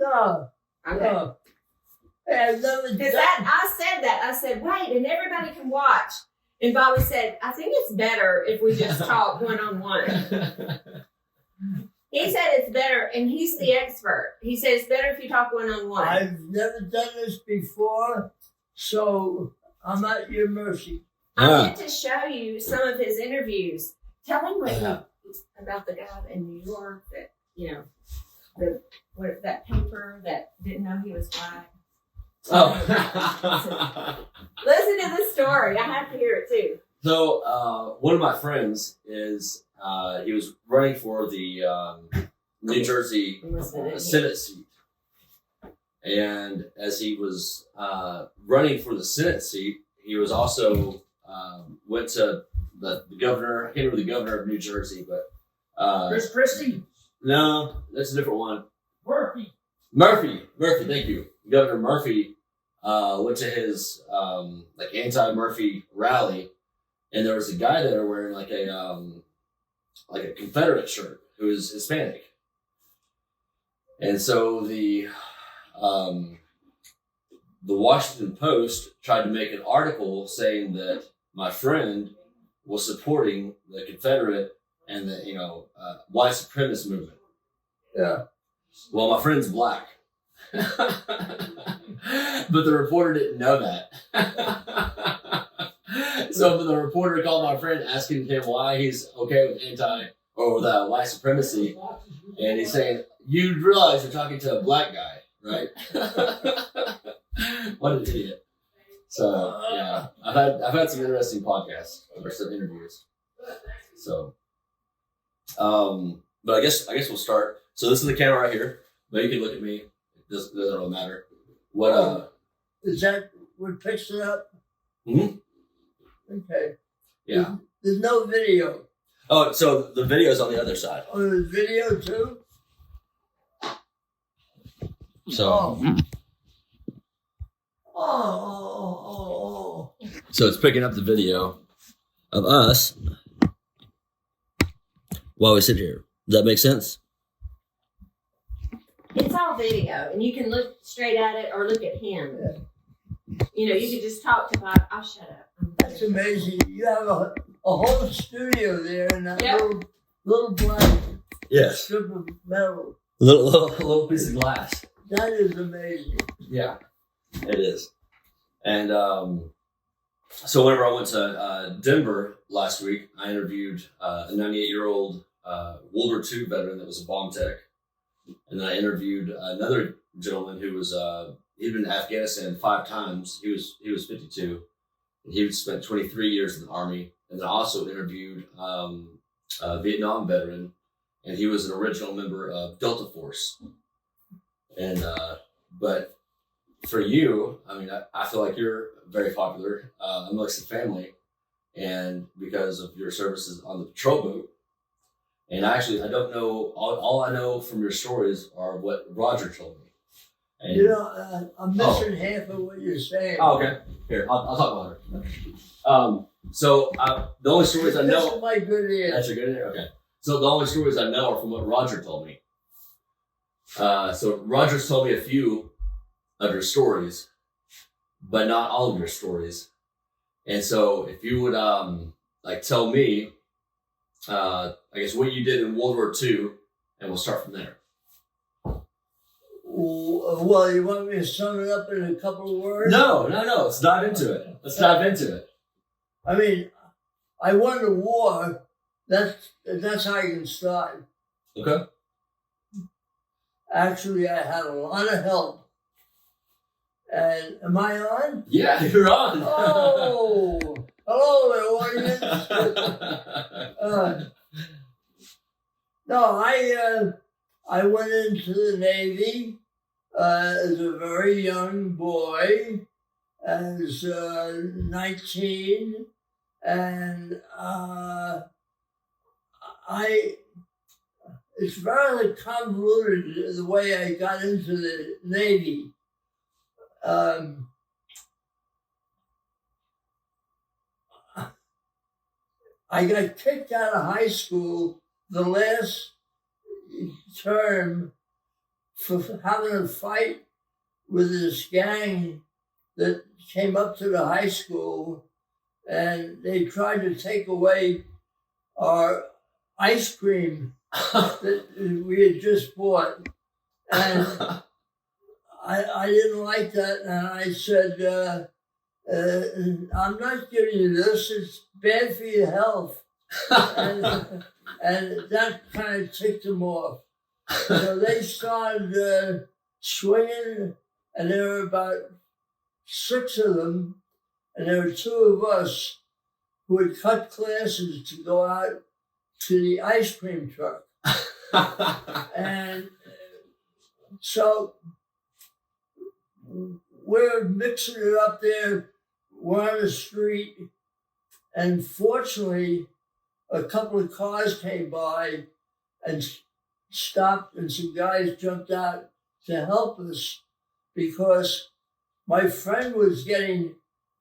No. Okay. No. Hey, I've never done Because I said that. I said, wait, and everybody can watch. And Bobby said, I think it's better if we just talk one-on-one. He said it's better, and he's the expert. He said it's better if you talk one-on-one. I've never done this before, so I'm at your mercy. I get to show you some of his interviews. Tell him about the guy in New York that, that paper that didn't know he was black. Oh. Listen to the story. I have to hear it too. So, one of my friends is, he was running for the New Jersey Senate seat. And as he was running for the Senate seat, he was also went to the governor. I can't remember the governor of New Jersey, but Chris Christie? No, that's a different one. Murphy. Murphy, thank you. Governor Murphy went to his anti-Murphy rally, and there was a guy there wearing like a Confederate shirt who was Hispanic, and so the Washington Post tried to make an article saying that my friend was supporting the Confederate and the white supremacist movement. Yeah. Well, my friend's black. But the reporter didn't know that. So the reporter called my friend asking him why he's okay with white supremacy. And he's saying, you realize you're talking to a black guy, right? What an idiot. So yeah, I've had some interesting podcasts or some interviews. So but I guess we'll start. So this is the camera right here. But you can look at me. It doesn't really matter. What is that what picks it up? Mm-hmm. Okay. Yeah. There's no video. Oh, so the video's on the other side. Oh, there's video too? So So it's picking up the video of us while we sit here. Does that make sense? It's all video, and you can look straight at it or look at him. You can just talk to Bob. I'll shut up. That's amazing. You have a whole studio there in that Yep. little black Yes. strip of metal. Little piece of glass. That is amazing. Yeah, it is. And so whenever I went to Denver last week, I interviewed a 98-year-old World War II veteran that was a bomb tech. And then I interviewed another gentleman who was he'd been to Afghanistan 5 times. He was 52. And he spent 23 years in the Army. And then I also interviewed a Vietnam veteran, and he was an original member of Delta Force. And but for you, I mean, I feel like you're very popular amongst the family, and because of your services on the patrol boat. And actually, I don't know, all I know from your stories are what Roger told me. And, I'm missing half of what you're saying. Oh, okay. Here, I'll talk about her. So the only stories I know. That's my good ear. That's your good ear? Okay. So the only stories I know are from what Roger told me. So Roger's told me a few of your stories, but not all of your stories. And so if you would tell me, I guess what you did in World War II, and we'll start from there. Well, you want me to sum it up in a couple of words? No. Let's dive into it. I mean, I won the war. That's how you can start. Okay. Actually, I had a lot of help. And am I on? Yeah, you're on. Oh, hello, audience. I went into the Navy as a very young boy, as 19, and it's very convoluted the way I got into the Navy. I got kicked out of high school the last term for having a fight with this gang that came up to the high school, and they tried to take away our ice cream that we had just bought. And I didn't like that, and I said, I'm not giving you this, it's bad for your health. And that kind of ticked them off. So they started swinging, and there were about 6 of them, and there were 2 of us who had cut classes to go out to the ice cream truck. And so we're mixing it up there. We're on the street, and fortunately, a couple of cars came by and stopped, and some guys jumped out to help us because my friend was getting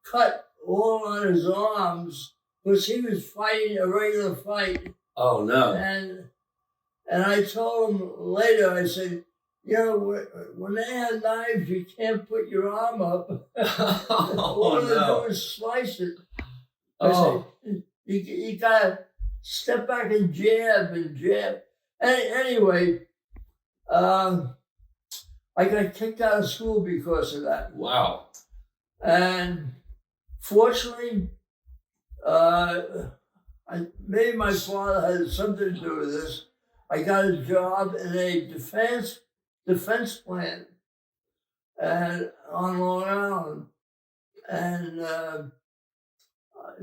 cut all on his arms because he was fighting a regular fight. Oh no! And I told him later, I said, you know, when they have knives, you can't put your arm up. All they do is slice it. I said, you gotta step back and jab and jab. Anyway, I got kicked out of school because of that. Wow. And fortunately, maybe my father had something to do with this. I got a job in a defense plant and on Long Island. And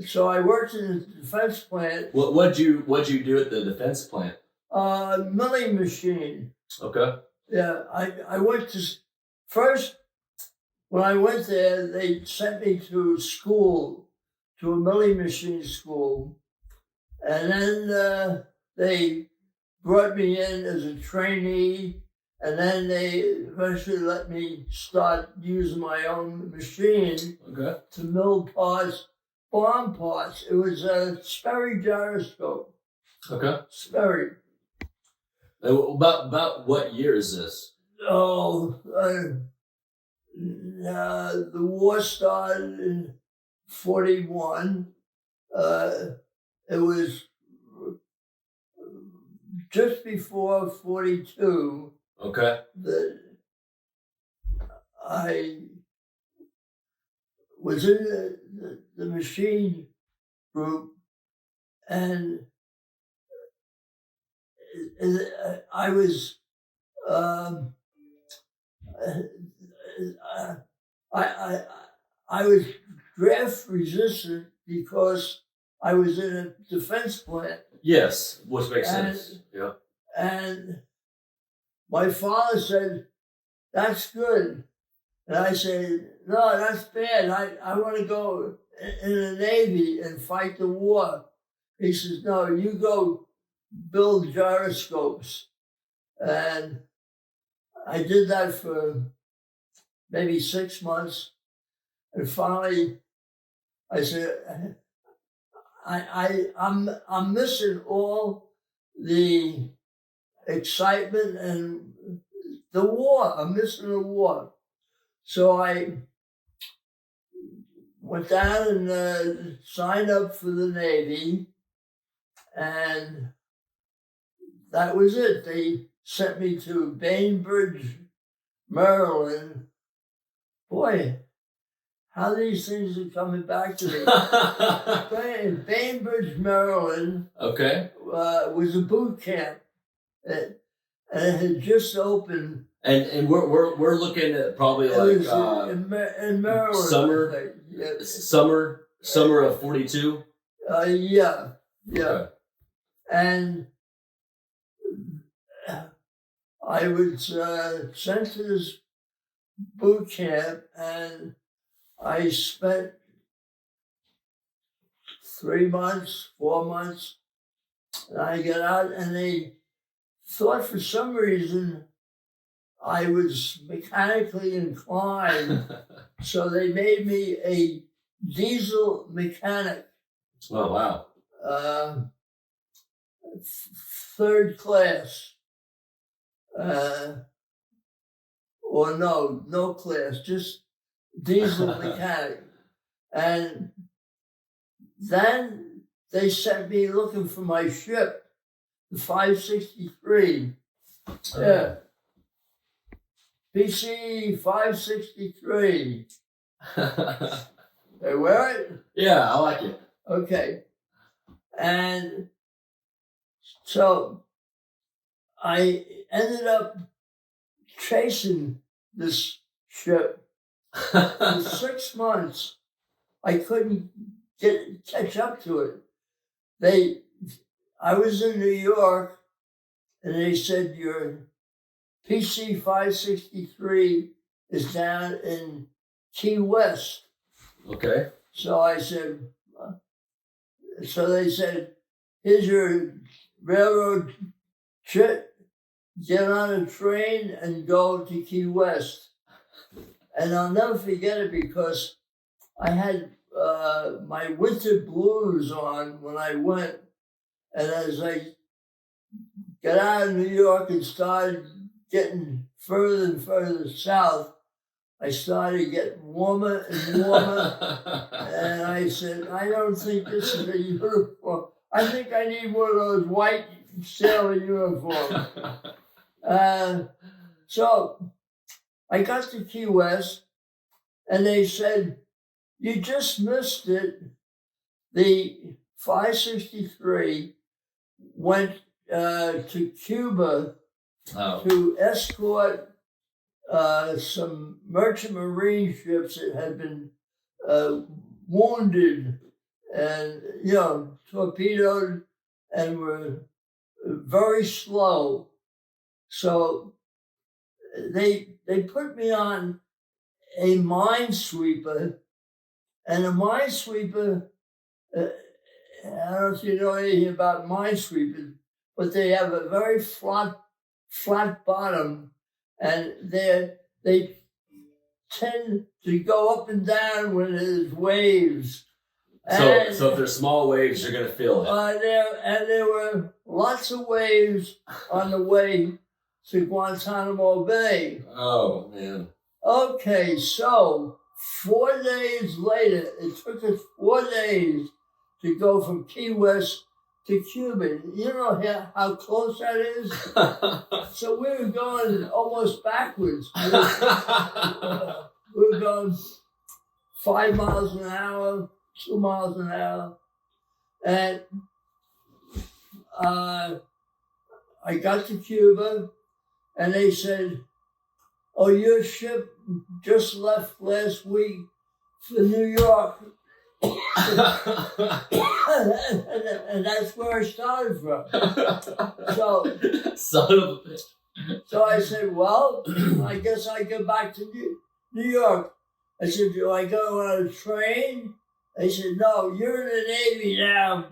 so I worked in the defense plant. What'd you do at the defense plant? Milling machine. Okay. Yeah, I went to first. When I went there, they sent me to school, to a milling machine school, and then they brought me in as a trainee, and then they eventually let me start using my own machine to mill parts, bomb parts. It was a Sperry gyroscope. Okay. Sperry. About what year is this? Oh, the war started in 1941. It was just before 1942. Okay. That I was in the machine group, and I was I was draft resistant because I was in a defense plant. Yes, which makes sense. Yeah. And my father said, "That's good." And I said, "No, that's bad. I want to go in the Navy and fight the war." He says, "No, you go build gyroscopes." And I did that for maybe 6 months. And finally, I said, I'm missing all the excitement and the war. I'm missing the war. So I went down and signed up for the Navy, and that was it. They sent me to Bainbridge, Maryland. Boy, how these things are coming back to me. Bainbridge, Maryland. Okay. Was a boot camp, and it had just opened. And we're looking at probably like in Maryland. Summer. Yeah. Summer of 1942. Yeah. Okay. And I was sent to this boot camp, and I spent 3 months, 4 months, and I got out, and they thought for some reason I was mechanically inclined, so they made me a diesel mechanic. Oh, wow. 3rd class. or no class, just diesel mechanic. And then they sent me looking for my ship, the 563. Yeah. PC 563. Hey, wear it? Yeah, I like it. Okay. And so I ended up chasing this ship for 6 months. I couldn't catch up to it. I was in New York, and they said your PC 563 is down in Key West. Okay. So I said, so they said, here's your railroad trip. Get on a train and go to Key West. And I'll never forget it because I had my winter blues on when I went. And as I got out of New York and started getting further and further south, I started getting warmer and warmer. And I said, I don't think this is a uniform. I think I need one of those white sailor uniforms. So I got to Key West, and they said, you just missed it. The 563 went to Cuba to escort some merchant marine ships that had been wounded and, torpedoed and were very slow. So they put me on a minesweeper, and a minesweeper, I don't know if you know anything about minesweepers, but they have a very flat bottom, and they tend to go up and down when there's waves. So if there's small waves, you're gonna feel it. There were lots of waves on the way to Guantanamo Bay. Oh man. Okay, so 4 days later, it took us 4 days to go from Key West to Cuba. You know how close that is? So we were going almost backwards. We were going 5 miles an hour, 2 miles an hour. And I got to Cuba, and they said, oh, your ship just left last week for New York. and that's where I started from. So, son of a bitch. So I said, well, I guess I go back to New York. I said, do I go on a train? They said, no, you're in the Navy now,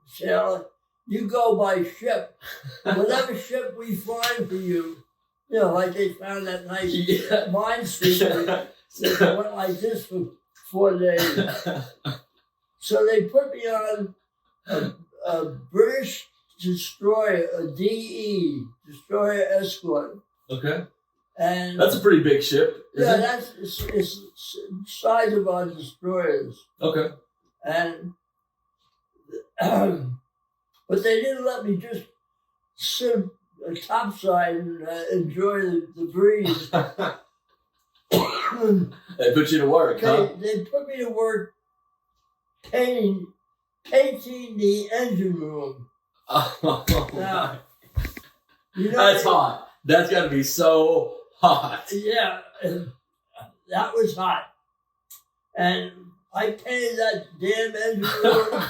sailor. You go by ship. Whatever ship we find for you. Like they found that nice minesweeper that went like this for 4 days. So they put me on a British destroyer, a DE, destroyer escort. Okay. And that's a pretty big ship, isn't it? That's it's the size of our destroyers. Okay. And but they didn't let me just sit topside and enjoy the breeze. They put you to work, huh? They put me to work painting the engine room. Now, that's hot. That's got to be so hot. Yeah, that was hot. And I painted that damn engine room.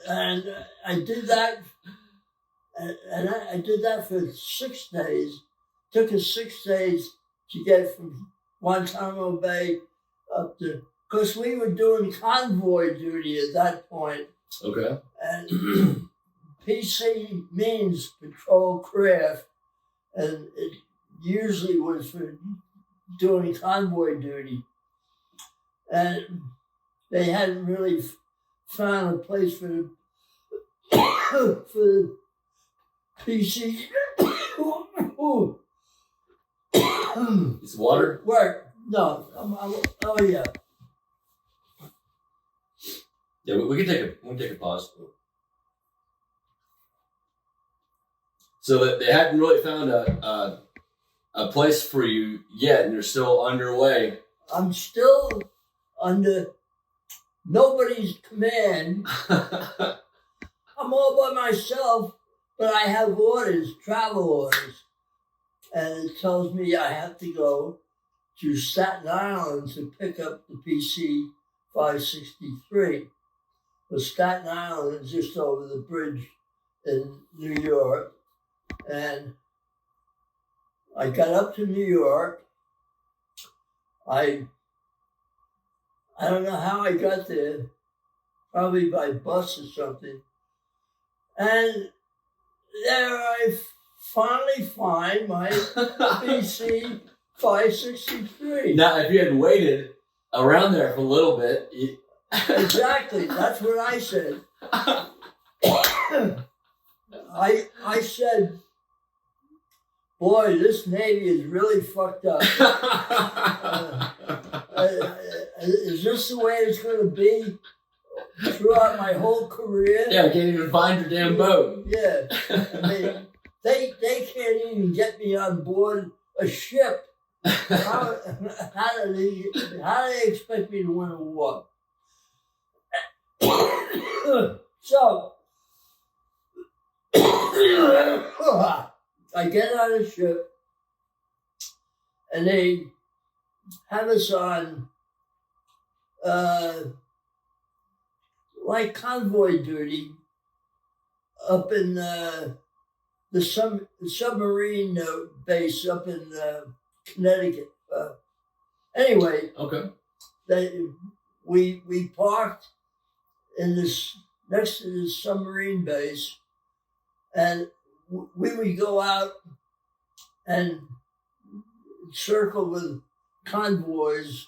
and I did that. And I did that for 6 days. Took us 6 days to get from Guantanamo Bay up to, because we were doing convoy duty at that point. Okay. And PC means patrol craft, and it usually was for doing convoy duty. And they hadn't really found a place for the PC It's water. Work. No. Oh yeah. Yeah, we can take a pause. So that they hadn't really found a place for you yet, and you're still underway. I'm still under nobody's command. I'm all by myself, but I have orders, travel orders, and it tells me I have to go to Staten Island to pick up the PC 563. The Staten Island is just over the bridge in New York, and I got up to New York. I don't know how I got there, probably by bus or something. And there I finally find my PC 563. Now, if you had waited around there for a little bit, Exactly, that's what I said. I said, boy, this Navy is really fucked up. Is this the way it's going to be throughout my whole career? Yeah, I can't even find your damn boat. Yeah, I mean, they can't even get me on board a ship. How do they expect me to win a war? So I get on a ship, and they have us on like convoy duty up in the submarine base up in Connecticut. Anyway, Okay. We parked in this next to the submarine base, and we would go out and circle with convoys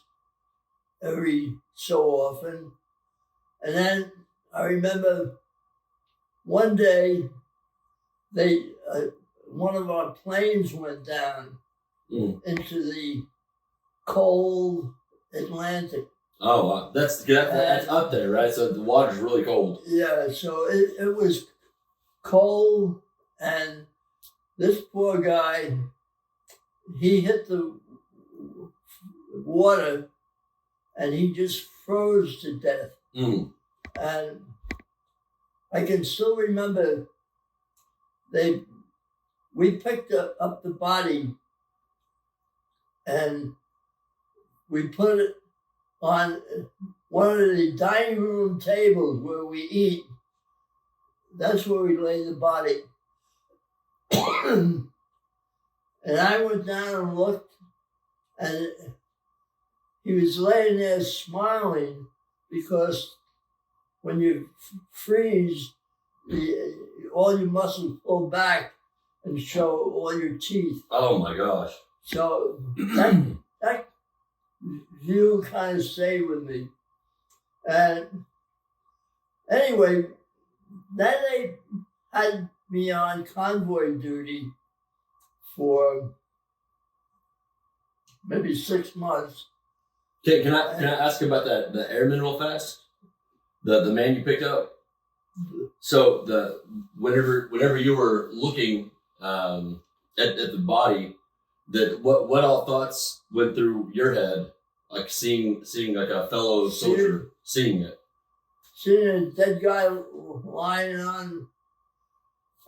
every so often. And then I remember one day one of our planes went down into the cold Atlantic. Oh, wow. That's up there, right? So the water's really cold. Yeah, so it was cold, and this poor guy, he hit the water, and he just froze to death. Mm. And I can still remember we picked up the body, and we put it on one of the dining room tables where we eat. That's where we lay the body. And I went down and looked, and he was laying there smiling, because when you freeze, all your muscles pull back and show all your teeth. Oh my gosh. So that view kind of stayed with me. And anyway, then they had me on convoy duty for maybe 6 months. Can I ask about the airman real fast? The man you picked up. So whenever you were looking at the body, what all thoughts went through your head, like seeing like a fellow soldier seeing it? Seeing a dead guy lying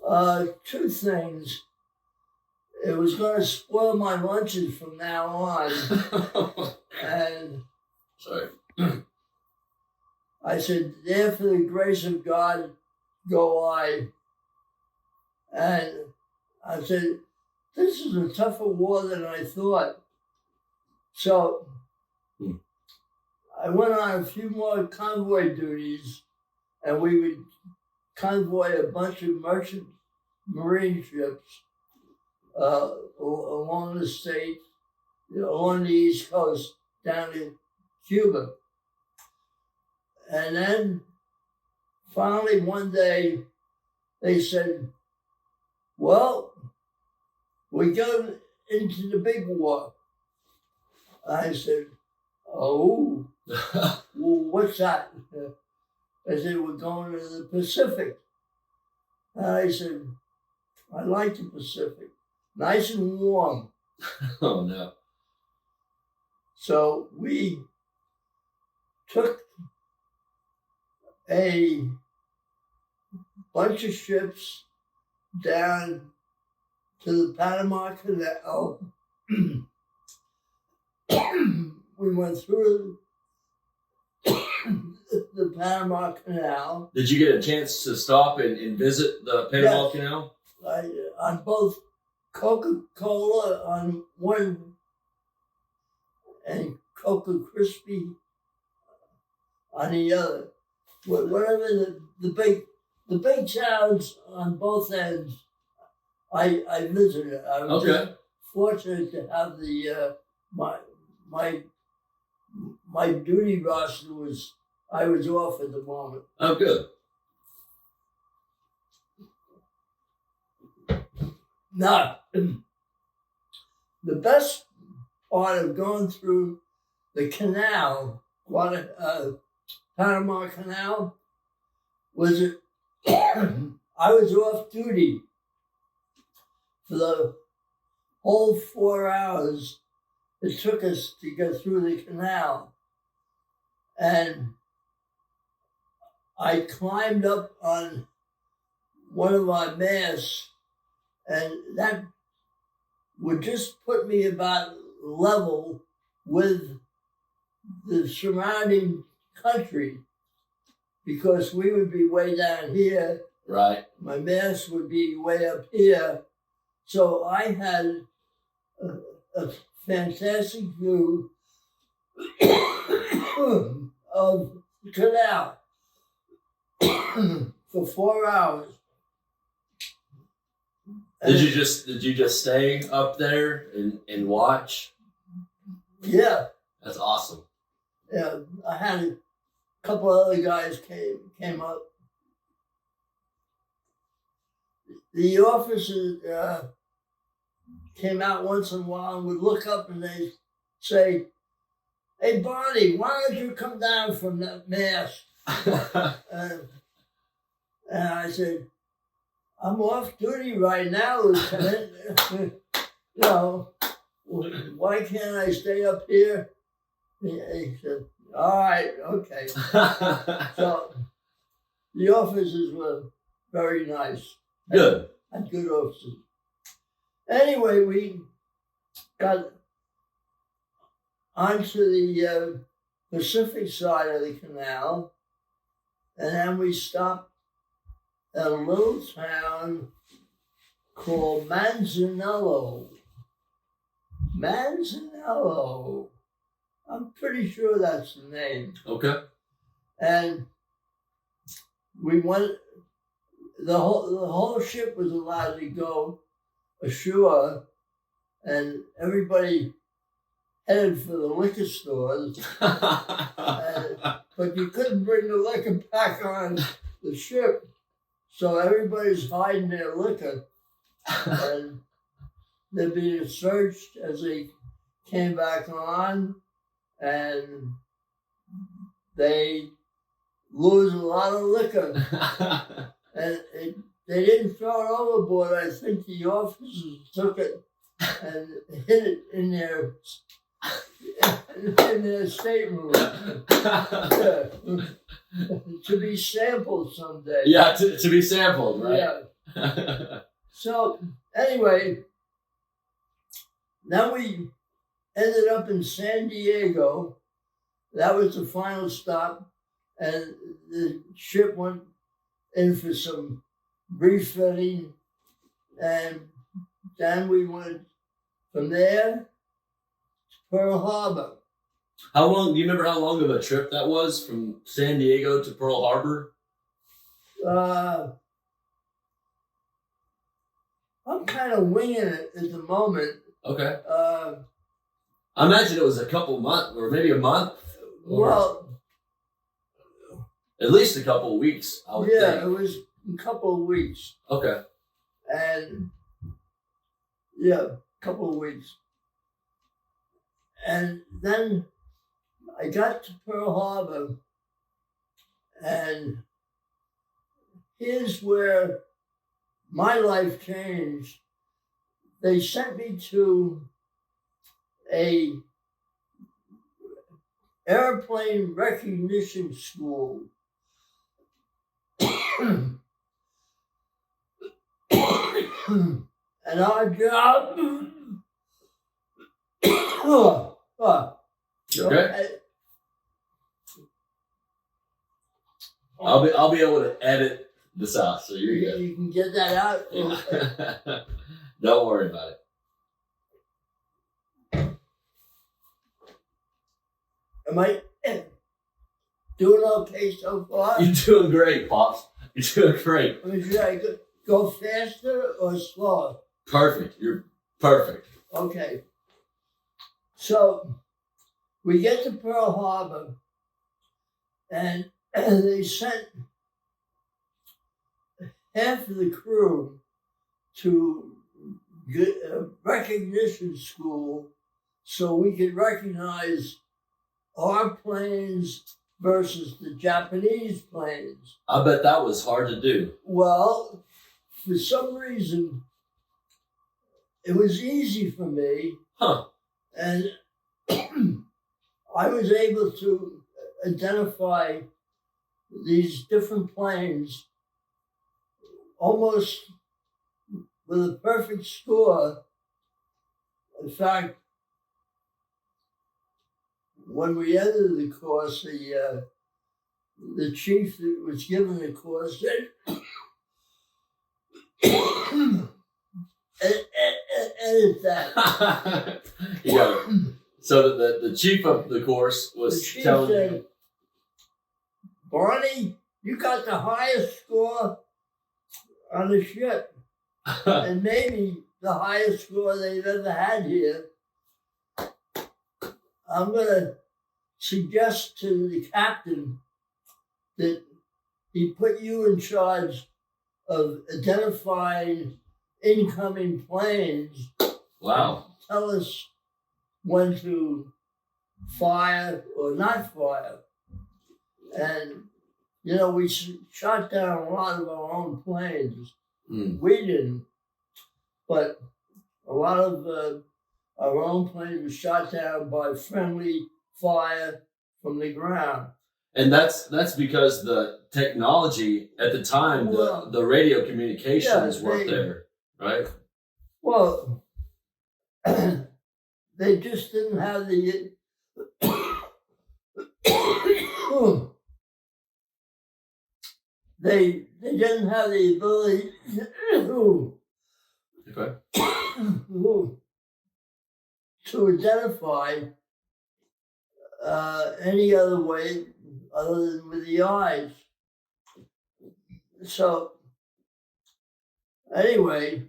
on two things. It was going to spoil my lunches from now on. And sorry. I said, there for the grace of God go I. And I said, this is a tougher war than I thought. So I went on a few more convoy duties, and we would convoy a bunch of merchant marine ships along the state, along the East Coast, down to Cuba. And then finally one day they said, well, we go into the big war. I said, oh, well, what's that? I said, we're going to the Pacific. And I said, I like the Pacific. Nice and warm. Oh, no. So we took a bunch of ships down to the Panama Canal. We went through the Panama Canal. Did you get a chance to stop and visit the Panama Yes. Canal? On both Coca-Cola on one and Coca Crispy on the other. Whatever the big towns on both ends, I visited. I was Okay. fortunate to have the my duty roster was I was off at the moment. Oh, good. Now, the best part of going through the canal, Panama Canal, was it I was off duty for the whole 4 hours it took us to get through the canal. And I climbed up on one of our masts, and that would just put me about level with the surrounding country, because we would be way down here. Right. My mast would be way up here. So I had a fantastic view of the canal for 4 hours. Did you just stay up there and watch? Yeah. That's awesome. Yeah. I had a couple other guys came up. The officers came out once in a while and would look up and they'd say, "Hey, Barney, why don't you come down from that mast?" And I said, "I'm off duty right now, Lieutenant. Why can't I stay up here?" He said, "All right, okay." So the officers were very nice. Good. And good officers. Anyway, we got onto the Pacific side of the canal, and then we stopped at a little town called Manzanillo. Manzanillo. I'm pretty sure that's the name. Okay. And we went. The whole ship was allowed to go ashore, and everybody headed for the liquor stores. But you couldn't bring the liquor back on the ship, so everybody's hiding their liquor, and they're being searched as they came back on, and they lose a lot of liquor. And they didn't throw it overboard. I think the officers took it and hid it in their stateroom to be sampled someday. Yeah, to be sampled, right? Yeah. So anyway, then we ended up in San Diego. That was the final stop, and the ship went in for some refitting, and then we went from there to Pearl Harbor. How long? Do you remember how long of a trip that was from San Diego to Pearl Harbor? I'm kind of winging it at the moment. Okay. I imagine it was a couple months, or maybe a month. Well, at least a couple of weeks, I would think. it was a couple of weeks. Okay. And yeah, couple of weeks. And then I got to Pearl Harbor, and here's where my life changed. They sent me to a airplane recognition school. And our job. You okay? I'll be able to edit this out, so you're good. You can get that out. Yeah. Don't worry about it. Am I doing okay so far? You're doing great, Pops. You're doing great. I mean, should I go faster or slower? Perfect. You're perfect. Okay. So we get to Pearl Harbor, and they sent half of the crew to a recognition school so we could recognize our planes versus the Japanese planes. I bet that was hard to do. Well, for some reason, it was easy for me. Huh. And I was able to identify these different planes almost with a perfect score. In fact, when we entered the course, the chief that was giving the course said, edit that. Yeah. So the chief of the course was The chief telling said, you, Barney, you got the highest score on the ship, and maybe the highest score they've ever had here. I'm going to suggest to the captain that he put you in charge of identifying incoming planes. wow. Tell us when to fire or not fire. And, you know, we shot down a lot of our own planes. Mm. We didn't, but a lot of our own planes were shot down by friendly fire from the ground. And that's because the technology at the time, Well, the radio communications yeah, weren't there, right? Well, they just didn't have the they didn't have the ability Okay. to identify any other way other than with the eyes. So anyway,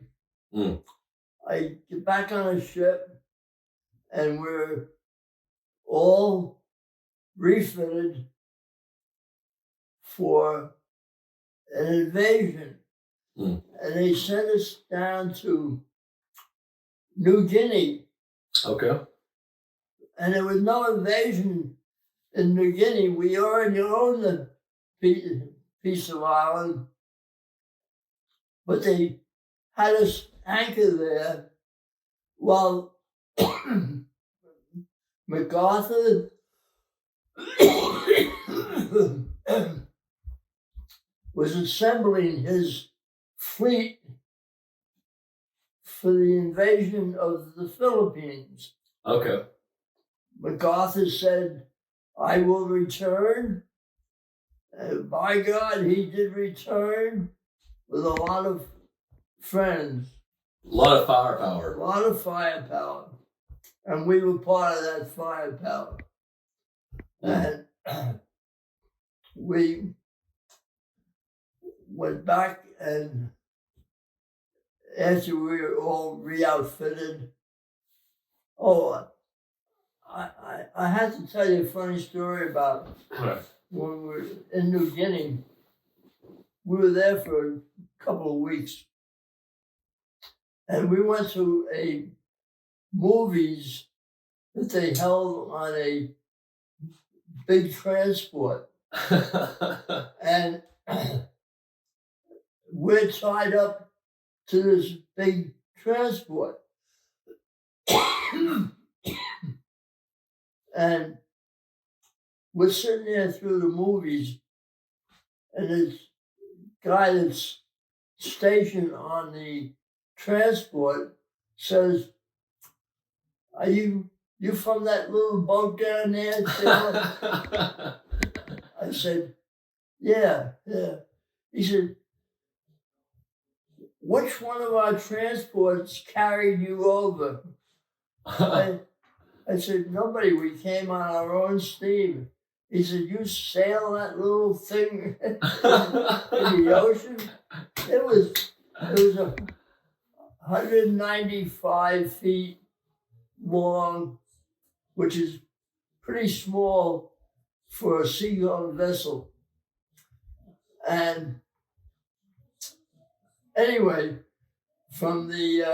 I get back on a ship, and we're all refitted for an invasion. And they sent us down to New Guinea. Okay. And there was no invasion in New Guinea. We already owned the piece of island, but they had us anchor there while MacArthur was assembling his fleet for the invasion of the Philippines. Okay. MacArthur said, I will return. And by God, he did return with a lot of friends. A lot of firepower. A lot of firepower. And we were part of that firepower. And we went back, and after we were all re-outfitted, I had to tell you a funny story about when we were in New Guinea. We were there for a couple of weeks, and we went to a movies that they held on a big transport. And we're tied up to this big transport. And we're sitting there through the movies, and this guy that's stationed on the transport says, "Are you from that little boat down there, Taylor?" I said, yeah. He said, "Which one of our transports carried you over?" I said, "Nobody, we came on our own steam." He said, "You sail that little thing in the ocean?" It was 195 feet long, which is pretty small for a seagoing vessel. And anyway, from the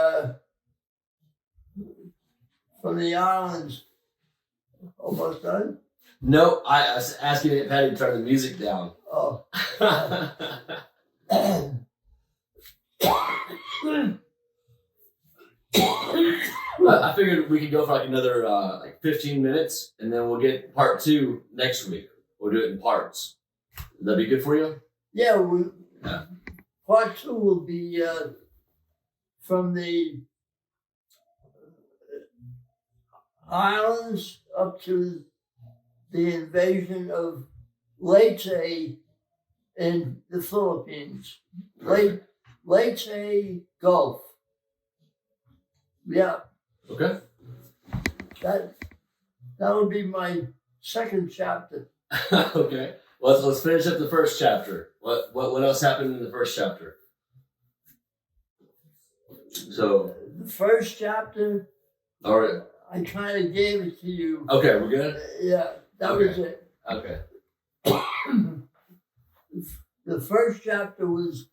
islands, almost done. No, I was asking Patty to turn the music down. Oh. I figured we could go for like another 15 minutes, and then we'll get part 2 next week. We'll do it in parts. Would that be good for you? Yeah, part 2 will be from the islands up to the invasion of Leyte in the Philippines. Leyte Gulf. Yeah. Okay. That would be my second chapter. Okay. Well, let's finish up the first chapter. What else happened in the first chapter? So the first chapter, all right. I kind of gave it to you. Okay, we're good? Yeah, that was it. Okay. The first chapter was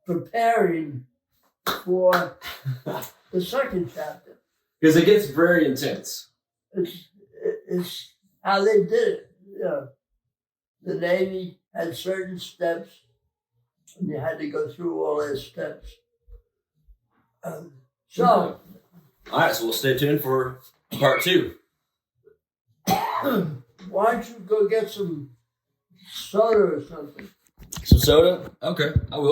preparing for the second chapter. Because it gets very intense. It's how they did it. Yeah. The Navy had certain steps, and you had to go through all their steps. So, all right, so we'll stay tuned for part 2. why don't you go get some soda or something? Some soda? Okay, I will.